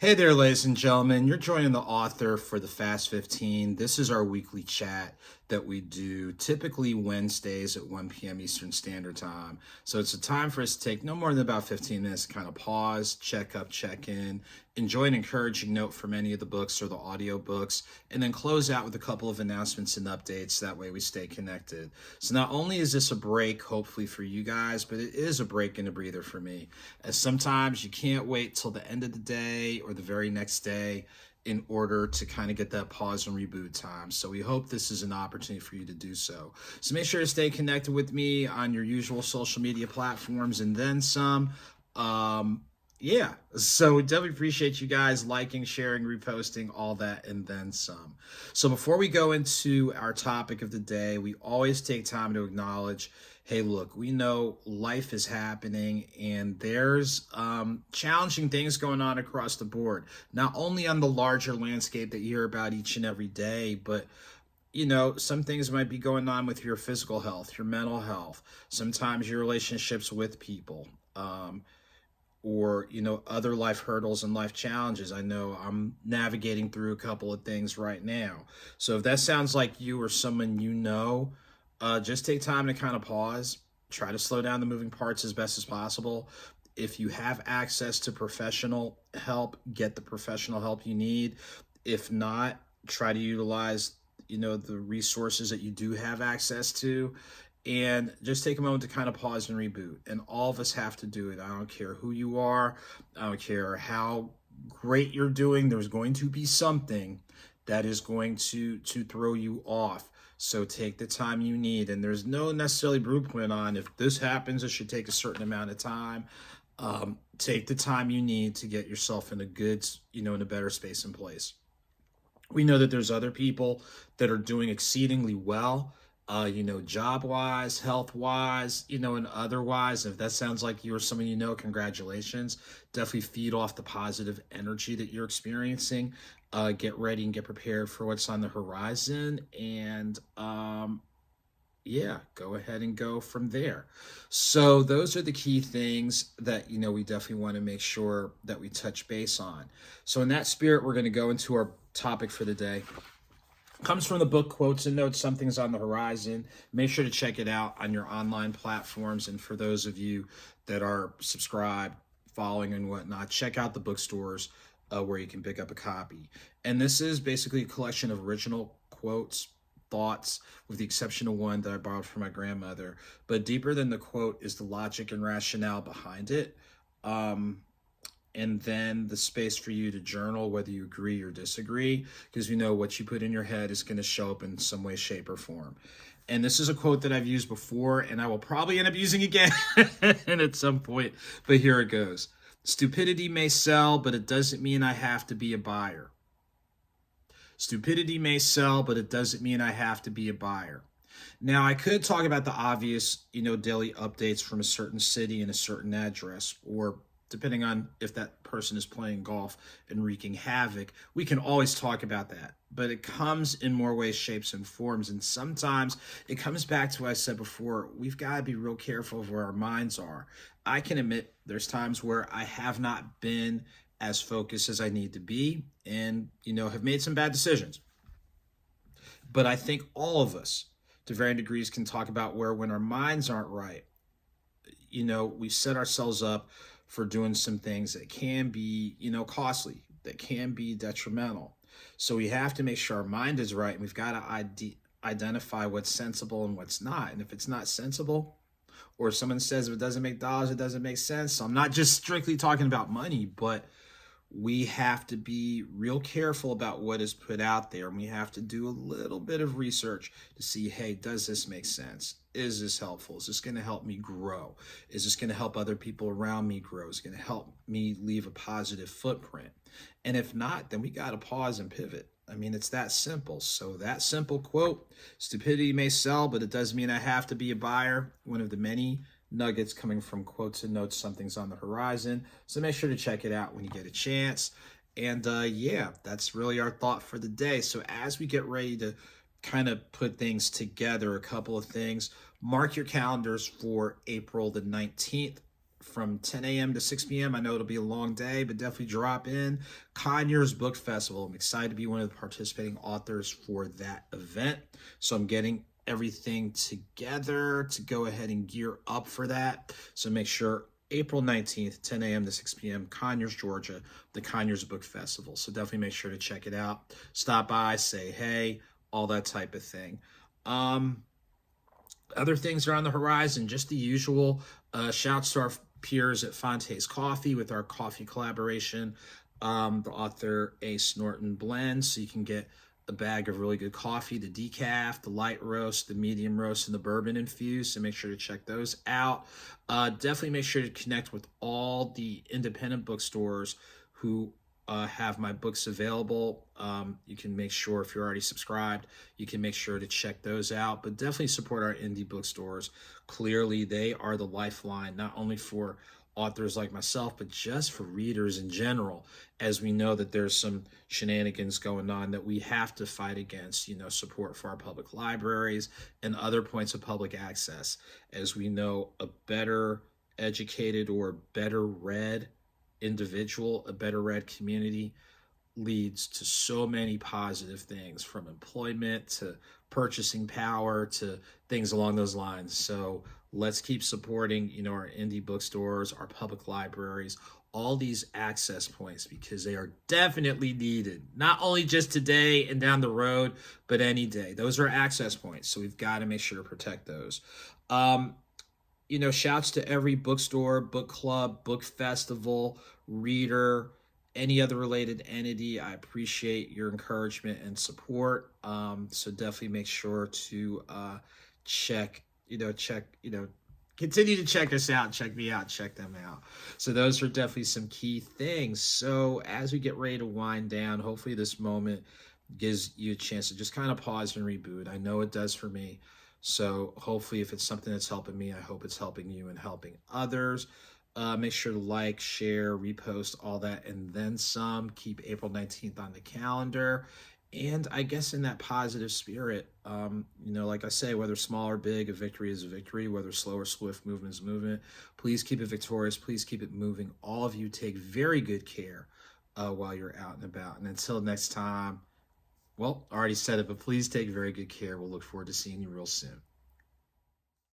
Hey there, ladies and gentlemen. You're joining the author for the Fast 15. This is our weekly chat that we do typically Wednesdays at 1 p.m. Eastern Standard Time. So it's a time for us to take no more than about 15 minutes to kind of pause, check up, check in, enjoy an encouraging note from any of the books or the audio books, and then close out with a couple of announcements and updates. That way we stay connected. So not only is this a break, hopefully for you guys, but it is a break and a breather for me. As sometimes you can't wait till the end of the day or the very next day in order to kind of get that pause and reboot time. So we hope this is an opportunity for you to do so. So make sure to stay connected with me on your usual social media platforms and then some. So we definitely appreciate you guys liking, sharing, reposting, all that, and then some. So before we go into our topic of the day, we always take time to acknowledge, hey, look, we know life is happening and there's challenging things going on across the board, not only on the larger landscape that you hear about each and every day, but some things might be going on with your physical health, your mental health, sometimes your relationships with people, or other life hurdles and life challenges. I know I'm navigating through a couple of things right now. So if that sounds like you or someone just take time to kind of pause, try to slow down the moving parts as best as possible. If you have access to professional help, get the professional help you need. If not, try to utilize the resources that you do have access to, and just take a moment to kind of pause and reboot. And all of us have to do it. I don't care who you are. I don't care how great you're doing. There's going to be something that is going to throw you off. So take the time you need. And there's no necessarily blueprint on if this happens, it should take a certain amount of time. Take the time you need to get yourself in a good, in a better space and place. We know that there's other people that are doing exceedingly well, job-wise, health-wise, and otherwise. If that sounds like you or someone congratulations. Definitely feed off the positive energy that you're experiencing. Get ready and get prepared for what's on the horizon. And go ahead and go from there. So those are the key things that, we definitely want to make sure that we touch base on. So in that spirit, we're going to go into our topic for the day. Comes from the book Quotes and Notes, Something's on the Horizon. Make sure to check it out on your online platforms. And for those of you that are subscribed, following and whatnot, check out the bookstores where you can pick up a copy. And this is basically a collection of original quotes, thoughts, with the exception of one that I borrowed from my grandmother. But deeper than the quote is the logic and rationale behind it. And then the space for you to journal, whether you agree or disagree, because what you put in your head is going to show up in some way, shape, or form. And this is a quote that I've used before, and I will probably end up using again at some point, but here it goes. Stupidity may sell, but it doesn't mean I have to be a buyer. Stupidity may sell, but it doesn't mean I have to be a buyer. Now, I could talk about the obvious, daily updates from a certain city and a certain address, or depending on if that person is playing golf and wreaking havoc, we can always talk about that. But it comes in more ways, shapes, and forms. And sometimes it comes back to what I said before. We've got to be real careful of where our minds are. I can admit there's times where I have not been as focused as I need to be and, have made some bad decisions. But I think all of us, to varying degrees, can talk about where when our minds aren't right, we set ourselves up for doing some things that can be, costly, that can be detrimental. So we have to make sure our mind is right, and we've got to identify what's sensible and what's not. And if it's not sensible, or if someone says if it doesn't make dollars, it doesn't make sense. So I'm not just strictly talking about money, but we have to be real careful about what is put out there. And we have to do a little bit of research to see, hey, does this make sense? Is this helpful? Is this going to help me grow? Is this going to help other people around me grow? Is it going to help me leave a positive footprint? And if not, then we got to pause and pivot. I mean, it's that simple. So that simple quote, stupidity may sell, but it doesn't mean I have to be a buyer. One of the many nuggets coming from Quotes and Notes, Something's on the Horizon. So make sure to check it out when you get a chance. And that's really our thought for the day. So as we get ready to kind of put things together, a couple of things, mark your calendars for April the 19th from 10 a.m. to 6 p.m. I know it'll be a long day, but definitely drop in. Conyers Book Festival. I'm excited to be one of the participating authors for that event. So I'm getting everything together to go ahead and gear up for that. So make sure April 19th, 10 a.m. to 6 p.m., Conyers, Georgia, the Conyers Book Festival. So definitely make sure to check it out. Stop by, say hey, all that type of thing. Other things are on the horizon, just the usual. Shouts to our peers at Fonte's Coffee with our coffee collaboration, the AuthorASnorton blend, so you can get a bag of really good coffee, the decaf, the light roast, the medium roast, and the bourbon infused. So make sure to check those out. Definitely make sure to connect with all the independent bookstores who have my books available. You can make sure, if you're already subscribed, you can make sure to check those out. But definitely support our indie bookstores. Clearly, they are the lifeline, not only for authors like myself, but just for readers in general, as we know that there's some shenanigans going on that we have to fight against. Support for our public libraries and other points of public access. As we know, a better educated or better read individual, a better read community leads to so many positive things, from employment to purchasing power to things along those lines. So let's keep supporting, our indie bookstores, our public libraries, all these access points, because they are definitely needed, not only just today and down the road, but any day. Those are access points, so we've got to make sure to protect those. Shouts to every bookstore, book club, book festival, reader, any other related entity. I appreciate your encouragement and support. So definitely make sure to continue to check us out, check me out, check them out. So those are definitely some key things. So as we get ready to wind down, hopefully this moment gives you a chance to just kind of pause and reboot. I know it does for me. So hopefully if it's something that's helping me, I hope it's helping you and helping others. Make sure to like, share, repost, all that, and then some. Keep April 19th on the calendar. And I guess in that positive spirit, like I say, whether small or big, a victory is a victory. Whether slow or swift, movement is movement. Please keep it victorious. Please keep it moving. All of you take very good care while you're out and about. And until next time, well, I already said it, but please take very good care. We'll look forward to seeing you real soon.